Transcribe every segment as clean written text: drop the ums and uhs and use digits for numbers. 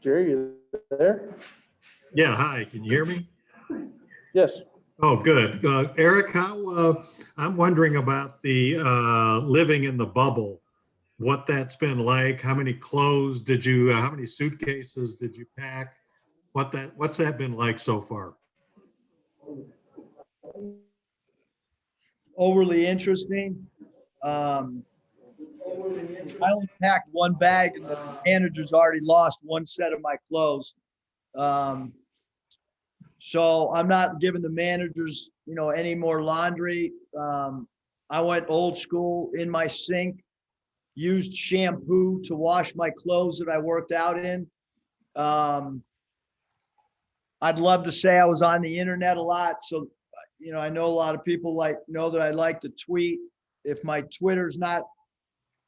Jerry, you there? Yeah, hi, can you hear me? Yes. Oh, good. Eric, I'm wondering about the living in the bubble, what that's been like, how many clothes did you, how many suitcases did you pack? What's that been like so far? Overly interesting. Um, I only packed one bag, and the manager's already lost one set of my clothes. Um, so I'm not giving the managers, any more laundry. I went old school in my sink, used shampoo to wash my clothes that I worked out in. Um, I'd love to say I was on the internet a lot. So, I know a lot of people know that I like to tweet. If my Twitter's not,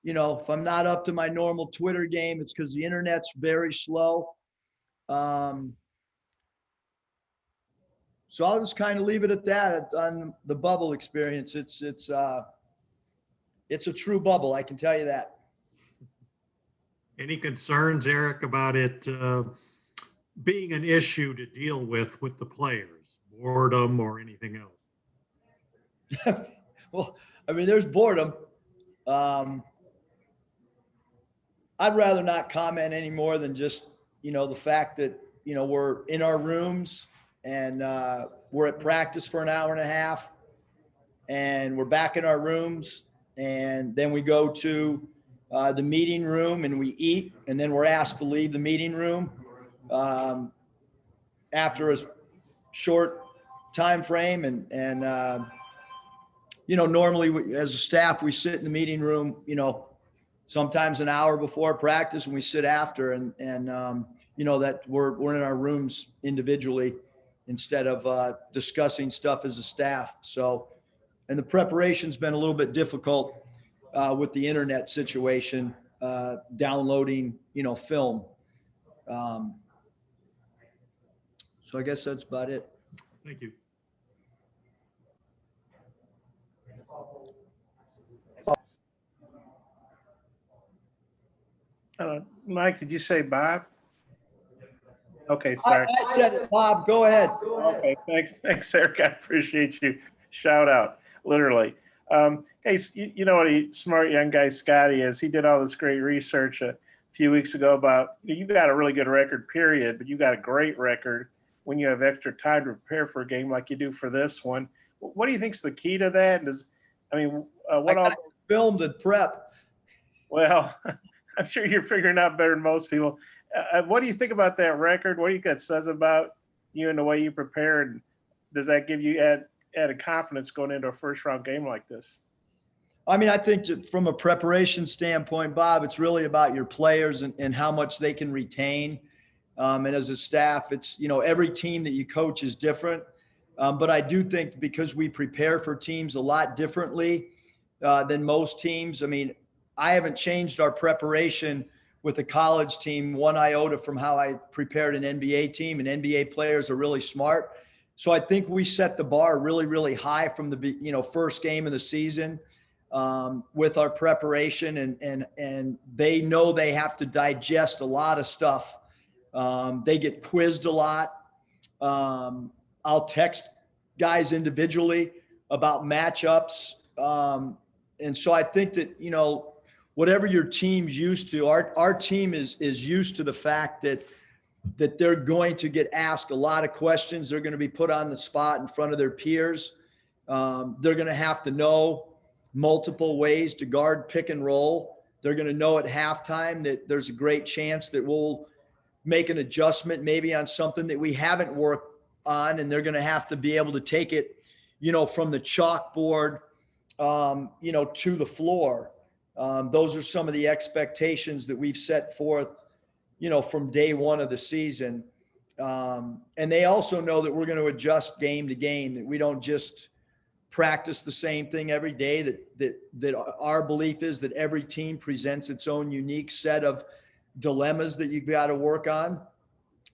if I'm not up to my normal Twitter game, it's because the internet's very slow. So I'll just kind of leave it at that on the bubble experience. It's a true bubble, I can tell you that. Any concerns, Eric, about it being an issue to deal with the players, boredom or anything else? Well, I mean, there's boredom. I'd rather not comment any more than just, the fact that, we're in our rooms and we're at practice for an hour and a half and we're back in our rooms. And then we go to the meeting room and we eat. And then we're asked to leave the meeting room after a short time frame. And normally as a staff, we sit in the meeting room, sometimes an hour before practice and we sit after and that we're in our rooms individually instead of discussing stuff as a staff. So, and the preparation's been a little bit difficult with the internet situation, downloading, film. So I guess that's about it. Thank you. Mike, did you say Bob? Okay, sorry. I said it, Bob, go ahead. Okay, thanks, Eric. I appreciate you. Shout out, literally. Hey, you know what a smart young guy Scotty is? He did all this great research a few weeks ago about you've got a really good record, period, but you got a great record when you have extra time to prepare for a game like you do for this one. What do you think's the key to that? What all filmed and prep? Well, I'm sure you're figuring out better than most people. What do you think about that record? What do you think it says about you and the way you prepare? And does that give you added confidence going into a first round game like this? I mean, I think that from a preparation standpoint, Bob, it's really about your players and how much they can retain. And as a staff, it's, every team that you coach is different. But I do think because we prepare for teams a lot differently than most teams. I mean, I haven't changed our preparation with a college team one iota from how I prepared an NBA team, and NBA players are really smart. So I think we set the bar really, really high from the first game of the season with our preparation, and they know they have to digest a lot of stuff. They get quizzed a lot. I'll text guys individually about matchups. And so I think that, whatever your team's used to, our team is used to the fact that they're going to get asked a lot of questions. They're going to be put on the spot in front of their peers. They're going to have to know multiple ways to guard pick and roll. They're going to know at halftime that there's a great chance that we'll make an adjustment maybe on something that we haven't worked on, and they're going to have to be able to take it, from the chalkboard, to the floor. Those are some of the expectations that we've set forth, from day one of the season. And they also know that we're going to adjust game to game, that we don't just practice the same thing every day, that our belief is that every team presents its own unique set of dilemmas that you've got to work on.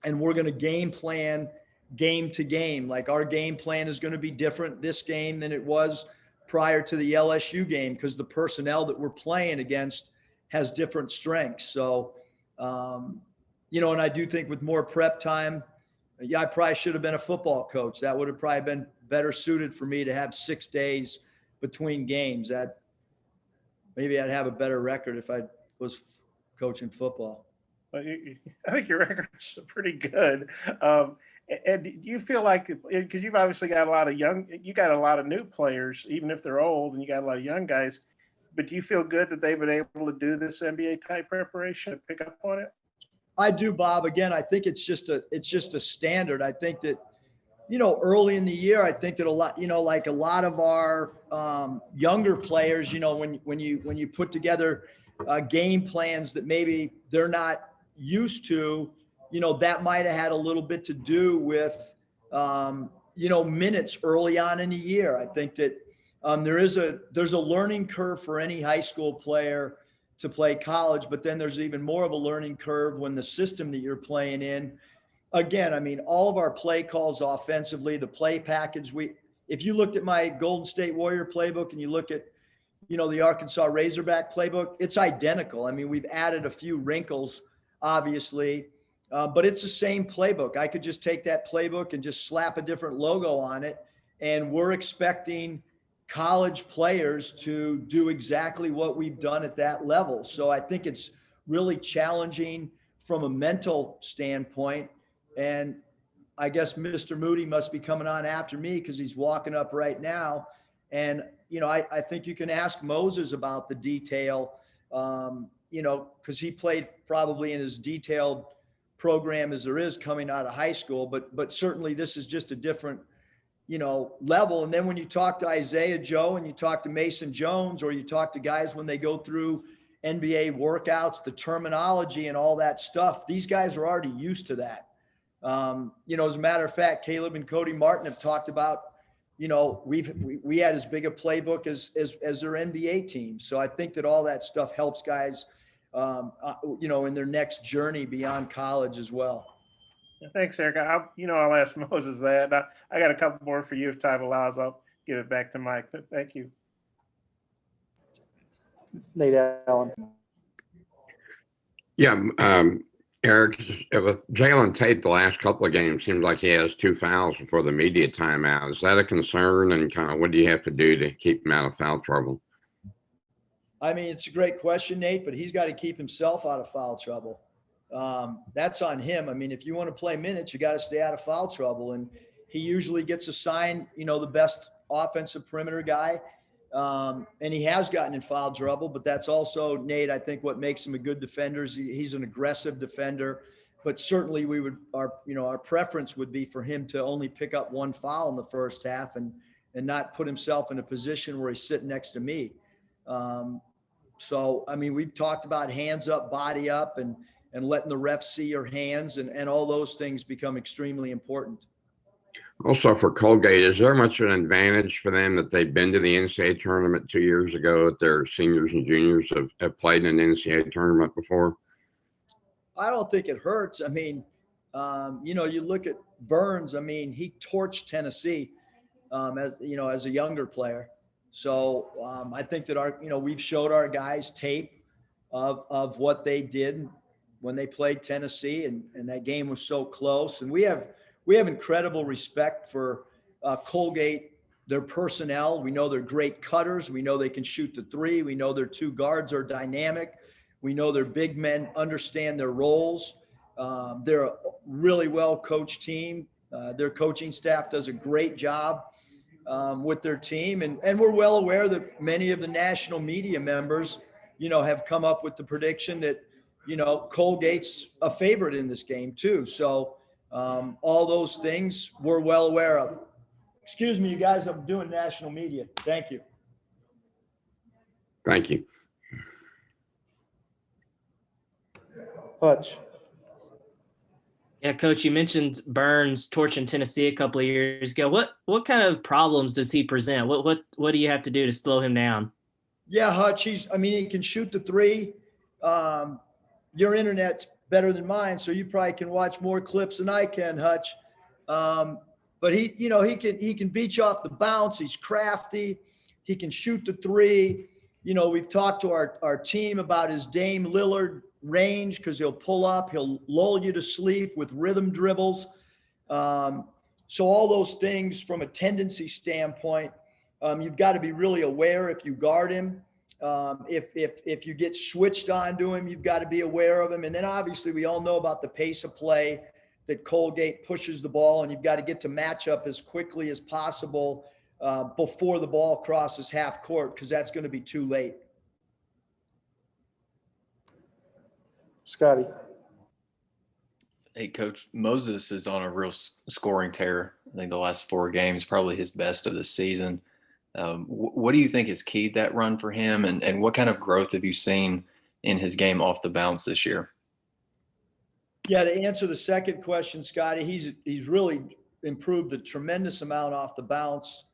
And we're going to game plan game to game. Like our game plan is going to be different this game than it was prior to the LSU game, because the personnel that we're playing against has different strengths. So, And I do think with more prep time, yeah, I probably should have been a football coach. That would have probably been better suited for me to have 6 days between games. That maybe I'd have a better record if I was coaching football. Well, I think your record's pretty good. And do you feel like, because you've obviously got a lot of you got a lot of new players, even if they're old, and you got a lot of young guys, but do you feel good that they've been able to do this NBA type preparation and pick up on it? I do, Bob. Again, I think it's just a standard. I think that, early in the year, I think that a lot, like a lot of our younger players, when you put together game plans that maybe they're not used to, that might have had a little bit to do with, minutes early on in the year. I think that there's a learning curve for any high school player to play college, but then there's even more of a learning curve when the system that you're playing in. Again, I mean, all of our play calls offensively, the play package, if you looked at my Golden State Warrior playbook and you look at, the Arkansas Razorback playbook, it's identical. I mean, we've added a few wrinkles, obviously, but it's the same playbook. I could just take that playbook and just slap a different logo on it, and we're expecting college players to do exactly what we've done at that level. So I think it's really challenging from a mental standpoint. And I guess Mr. Moody must be coming on after me because he's walking up right now. And, I think you can ask Moses about the detail, because he played probably in as detailed program as there is coming out of high school. But certainly this is just a different level. And then when you talk to Isaiah Joe and you talk to Mason Jones, or you talk to guys when they go through NBA workouts, the terminology and all that stuff, these guys are already used to that. As a matter of fact, Caleb and Cody Martin have talked about, we had as big a playbook as their NBA team. So I think that all that stuff helps guys, in their next journey beyond college as well. Thanks, Eric. I'll ask Moses that. I got a couple more for you if time allows. I'll give it back to Mike. Thank you. Nate Allen. Yeah, Eric, with Jalen Tate the last couple of games, seems like he has 2 fouls before the media timeout. Is that a concern? And kind of what do you have to do to keep him out of foul trouble? I mean, it's a great question, Nate, but he's got to keep himself out of foul trouble. That's on him. I mean, if you want to play minutes, you got to stay out of foul trouble. And he usually gets assigned, the best offensive perimeter guy. And he has gotten in foul trouble, but that's also, Nate, I think what makes him a good defender is he's an aggressive defender. But certainly our preference would be for him to only pick up 1 foul in the first half and not put himself in a position where he's sitting next to me. So, I mean, we've talked about hands up, body up, and letting the refs see your hands, and all those things become extremely important. Also for Colgate, is there much of an advantage for them that they've been to the NCAA tournament 2 years ago, that their seniors and juniors have played in an NCAA tournament before? I don't think it hurts. I mean, you look at Burns, I mean, he torched Tennessee as a younger player. So I think that we've showed our guys tape of what they did when they played Tennessee, and that game was so close. And we have incredible respect for Colgate, their personnel. We know they're great cutters. We know they can shoot the 3. We know their 2 guards are dynamic. We know their big men understand their roles. They're a really well-coached team. Their coaching staff does a great job with their team. And we're well aware that many of the national media members, have come up with the prediction that, Colgate's a favorite in this game too. So all those things we're well aware of. Excuse me, you guys, I'm doing national media. Thank you. Thank you. Hutch. Yeah, Coach, you mentioned Burns torching Tennessee a couple of years ago. What kind of problems does he present? What do you have to do to slow him down? Yeah, Hutch, he can shoot the 3. Your internet's better than mine, so you probably can watch more clips than I can, Hutch. But he can beat you off the bounce. He's crafty. He can shoot the 3. We've talked to our team about his Dame Lillard range because he'll pull up, he'll lull you to sleep with rhythm dribbles. So all those things from a tendency standpoint, you've got to be really aware if you guard him. If you get switched onto him, you've got to be aware of him. And then obviously we all know about the pace of play that Colgate pushes the ball, and you've got to get to match up as quickly as possible before the ball crosses half court, because that's going to be too late. Scotty. Hey, Coach, Moses is on a real scoring tear. I think the last 4 games, probably his best of the season. What do you think has keyed that run for him, and what kind of growth have you seen in his game off the bounce this year? Yeah, to answer the second question, Scotty, he's really improved a tremendous amount off the bounce.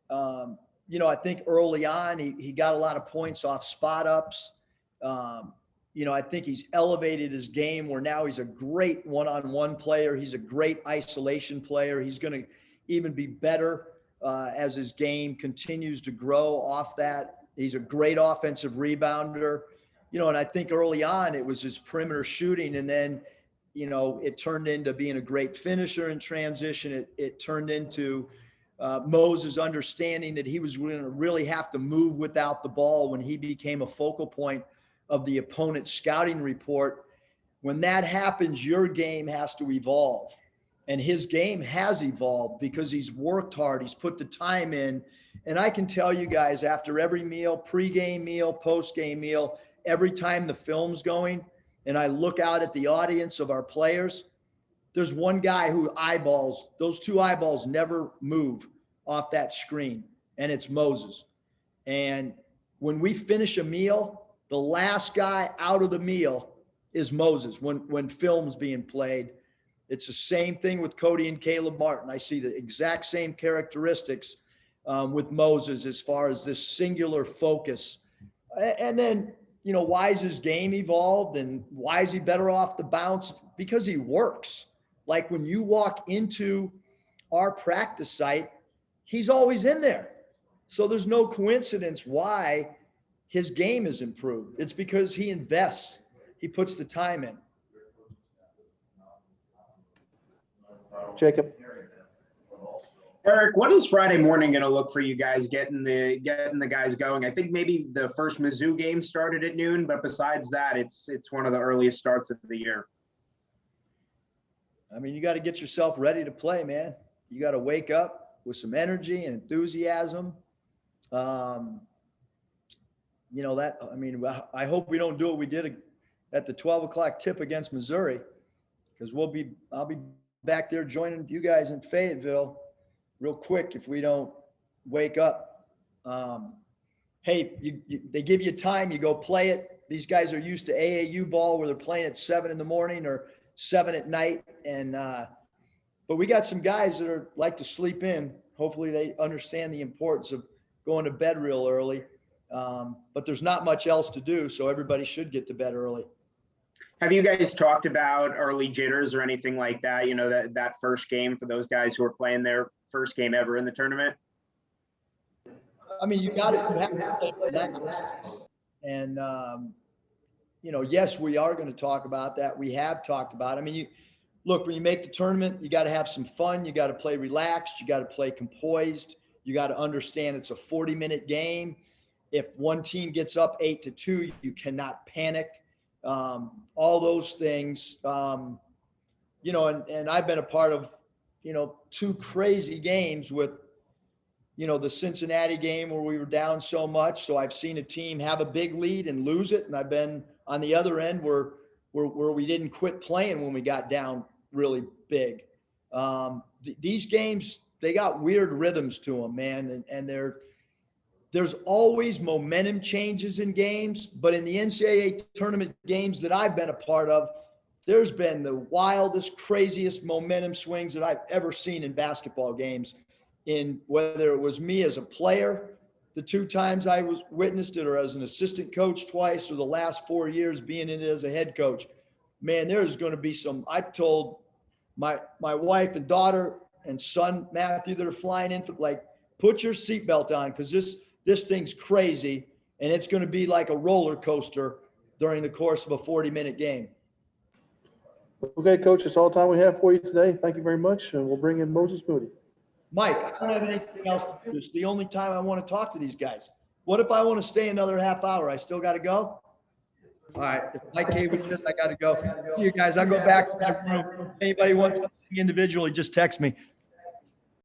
I think early on he got a lot of points off spot ups. I think he's elevated his game where now he's a great one-on-one player. He's a great isolation player. He's going to even be better as his game continues to grow off that. He's a great offensive rebounder, and I think early on it was his perimeter shooting, and then, it turned into being a great finisher in transition. It turned into Moses understanding that he was going to really have to move without the ball when he became a focal point of the opponent's scouting report. When that happens, your game has to evolve. And his game has evolved because he's worked hard. He's put the time in. And I can tell you guys, after every meal, pregame meal, postgame meal, every time the film's going, and I look out at the audience of our players, there's one guy who those 2 eyeballs never move off that screen, and it's Moses. And when we finish a meal, the last guy out of the meal is Moses when film's being played. It's the same thing with Cody and Caleb Martin. I see the exact same characteristics with Moses as far as this singular focus. And then, why is his game evolved and why is he better off the bounce? Because he works. Like when you walk into our practice site, he's always in there. So there's no coincidence why his game is improved. It's because he invests. He puts the time in. Jacob. Eric, what is Friday morning going to look for you guys getting the guys going? I think maybe the first Mizzou game started at noon, but besides that, it's one of the earliest starts of the year. I mean, you got to get yourself ready to play, man. You got to wake up with some energy and enthusiasm. I hope we don't do what we did at the 12 o'clock tip against Missouri, because I'll be back there joining you guys in Fayetteville real quick if we don't wake up. They give you time, you go play it. These guys are used to AAU ball where they're playing at 7 in the morning or 7 at night. But we got some guys that like to sleep in. Hopefully they understand the importance of going to bed real early. But there's not much else to do, so everybody should get to bed early. Have you guys talked about early jitters or anything like that? That first game for those guys who are playing their first game ever in the tournament? I mean, you have to play that. And, yes, we are going to talk about that. We have talked about it. I mean, look, when you make the tournament, you got to have some fun. You got to play relaxed. You got to play composed. You got to understand it's a 40-minute game. If one team gets up 8-2, you cannot panic. All those things, and I've been a part of, 2 crazy games with, the Cincinnati game where we were down so much. So I've seen a team have a big lead and lose it. And I've been on the other end where we didn't quit playing when we got down really big. These games, they got weird rhythms to them, man. And there's always momentum changes in games, but in the NCAA tournament games that I've been a part of, there's been the wildest, craziest momentum swings that I've ever seen in basketball games. In whether it was me as a player, the 2 times I was witnessed it, or as an assistant coach twice, or the last 4 years being in it as a head coach, man, there's going to be some. I told my wife and daughter and son Matthew that are flying in, put your seatbelt on, because this thing's crazy, and it's going to be like a roller coaster during the course of a 40-minute game. Okay, Coach, that's all the time we have for you today. Thank you very much, and we'll bring in Moses Moody. Mike, I don't have anything else to do. It's the only time I want to talk to these guys. What if I want to stay another half hour? I still got to go? All right. If Mike gave it this, I got to go. See you guys. I'll go back to my room. If anybody wants something individually, just text me.